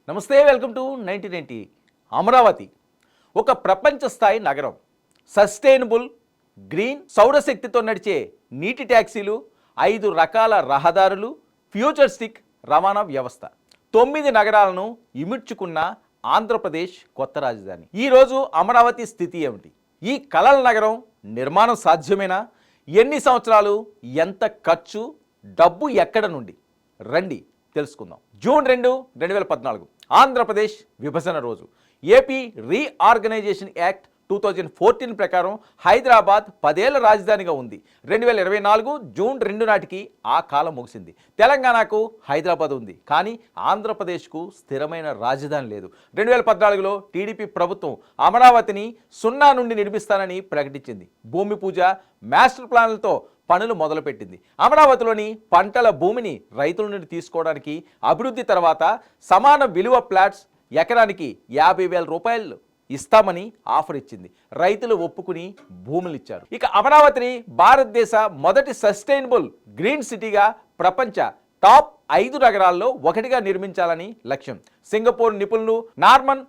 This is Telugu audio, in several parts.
నమస్తే, వెల్కమ్ టు 1990. అమరావతి ఒక ప్రపంచ స్థాయి నగరం. సస్టైనబుల్ గ్రీన్ సౌరశక్తితో నడిచే నీటి ట్యాక్సీలు, 5 రకాల రహదారులు, ఫ్యూచరిస్టిక్ రవాణా వ్యవస్థ, 9 నగరాలను ఇముడ్చుకున్న ఆంధ్రప్రదేశ్ కొత్త రాజధాని. ఈరోజు అమరావతి స్థితి ఏమిటి? ఈ కలల నగరం నిర్మాణం సాధ్యమేనా? ఎన్ని సంవత్సరాలు, ఎంత ఖర్చు, డబ్బు ఎక్కడ నుండి? రండి తెలుసుకుందాం. జూన్ 2, 2014 ఆంధ్రప్రదేశ్ విభజన రోజు. ఏపీ రీఆర్గనైజేషన్ యాక్ట్ 2014 ప్రకారం హైదరాబాద్ 10 ఏళ్ల రాజధానిగా ఉంది. 2024 జూన్ 2 నాటికి ఆ కాలం ముగిసింది. తెలంగాణకు హైదరాబాద్ ఉంది, కానీ ఆంధ్రప్రదేశ్కు స్థిరమైన రాజధాని లేదు. 2014లో టీడీపీ ప్రభుత్వం అమరావతిని 0 నుండి నిర్మిస్తానని ప్రకటించింది. భూమి పూజ, మాస్టర్ ప్లాన్లతో పనులు మొదలుపెట్టింది. అమరావతిలోని పంటల భూమిని రైతుల నుండి తీసుకోవడానికి, అభివృద్ధి తర్వాత సమాన విలువ ఫ్లాట్స్ ఎకరానికి 50,000 రూపాయలు ఇస్తామని ఆఫర్ ఇచ్చింది. రైతులు ఒప్పుకుని భూములు ఇచ్చారు. ఇక అమరావతిని భారతదేశ మొదటి సస్టైనబుల్ గ్రీన్ సిటీగా, ప్రపంచ టాప్ 5 నగరాల్లో ఒకటిగా నిర్మించాలని లక్ష్యం. సింగపూర్ నిపుణులు నార్మన్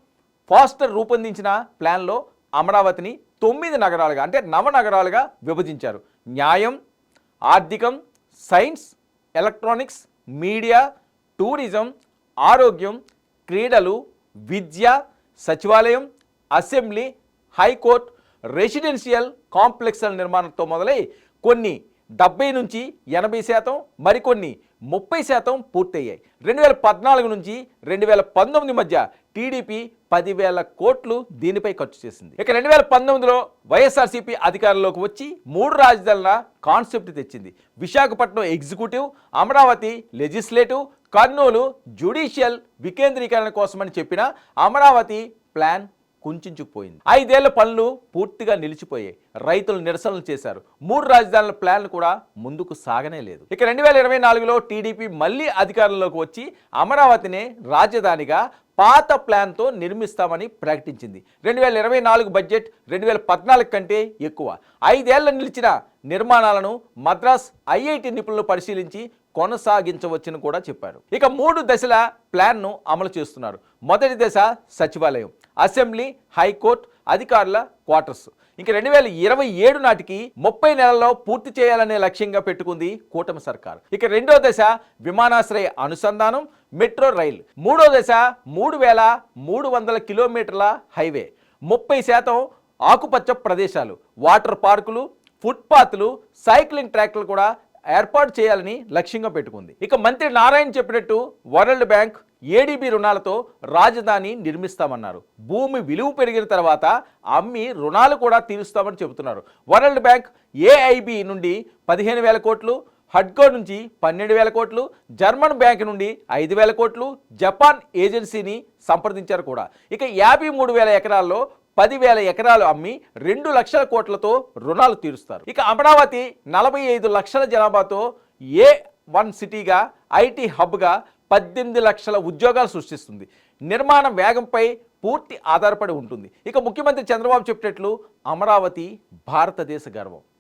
ఫాస్టర్ రూపొందించిన ప్లాన్లో అమరావతిని 9 నగరాలుగా, అంటే నవనగరాలుగా విభజించారు. న్యాయం, ఆర్థికం, సైన్స్, ఎలక్ట్రానిక్స్, మీడియా, టూరిజం, ఆరోగ్యం, క్రీడలు, విద్య, సచివాలయం, అసెంబ్లీ, హైకోర్టు, రెసిడెన్షియల్ కాంప్లెక్స్ల నిర్మాణంతో మొదలై కొన్ని 70 నుంచి 80%, మరికొన్ని 30% పూర్తయ్యాయి. 2014 నుంచి 2019 మధ్య టీడీపీ 10,000 కోట్లు దీనిపై ఖర్చు చేసింది. ఇక 2019లో వైఎస్ఆర్సీపీ అధికారంలోకి వచ్చి 3 రాజధానుల కాన్సెప్ట్ తెచ్చింది. Visakhapatnam executive, Amaravati legislative, Kurnool judicial వికేంద్రీకరణ కోసమని చెప్పిన అమరావతి ప్లాన్ కుంచుకుపోయింది. 5 ఏళ్ల పనులు పూర్తిగా నిలిచిపోయాయి. రైతులు నిరసనలు చేశారు. 3 రాజధానుల ప్లాన్లు కూడా ముందుకు సాగనే లేదు. ఇక 2024లో టీడీపీ మళ్ళీ అధికారంలోకి వచ్చి అమరావతినే రాజధానిగా పాత ప్లాన్తో నిర్మిస్తామని ప్రకటించింది. 2024 బడ్జెట్ 2014 కంటే ఎక్కువ. 5 ఏళ్ల నిలిచిన నిర్మాణాలను మద్రాస్ ఐఐటి నిపుణులు పరిశీలించి కొనసాగించవచ్చని కూడా చెప్పారు. ఇక 3 దశల ప్లాన్ను అమలు చేస్తున్నారు. మొదటి దశ సచివాలయం, అసెంబ్లీ, హైకోర్టు అధికారుల క్వార్టర్స్. ఇంక 2027 నాటికి 30 నెలల్లో పూర్తి చేయాలనే లక్ష్యంగా పెట్టుకుంది కూటమి సర్కార్. ఇక రెండో దశ విమానాశ్రయ అనుసంధానం, మెట్రో రైల్. మూడో దశ 3,300 కిలోమీటర్ల హైవే, 30% ఆకుపచ్చ ప్రదేశాలు, వాటర్ పార్కులు, ఫుట్పాత్లు, సైక్లింగ్ ట్రాక్లు కూడా ఏర్పాటు చేయాలని లక్ష్యంగా పెట్టుకుంది. ఇక మంత్రి నారాయణ చెప్పినట్టు వరల్డ్ బ్యాంక్, ఏడీబీ రుణాలతో రాజధాని నిర్మిస్తామన్నారు. భూమి విలువ పెరిగిన తర్వాత అమ్మి రుణాలు కూడా తీరుస్తామని చెబుతున్నారు. వరల్డ్ బ్యాంక్ ఏఐబి నుండి 15,000 కోట్లు, హడ్కో నుంచి 12,000 కోట్లు, జర్మన్ బ్యాంక్ నుండి 5,000 కోట్లు, జపాన్ ఏజెన్సీని సంప్రదించారు కూడా. ఇక 53,000 ఎకరాల్లో 10,000 ఎకరాలు అమ్మి 2 లక్షల కోట్లతో రుణాలు తీరుస్తారు. ఇక అమరావతి 45 లక్షల జనాభాతో A1 సిటీగా, ఐటీ హబ్గా 18 లక్షల ఉద్యోగాలు సృష్టిస్తుంది. నిర్మాణం వేగంపై పూర్తి ఆధారపడి ఉంటుంది. ఇక ముఖ్యమంత్రి చంద్రబాబు చెప్పినట్లు అమరావతి భారతదేశ గర్వం.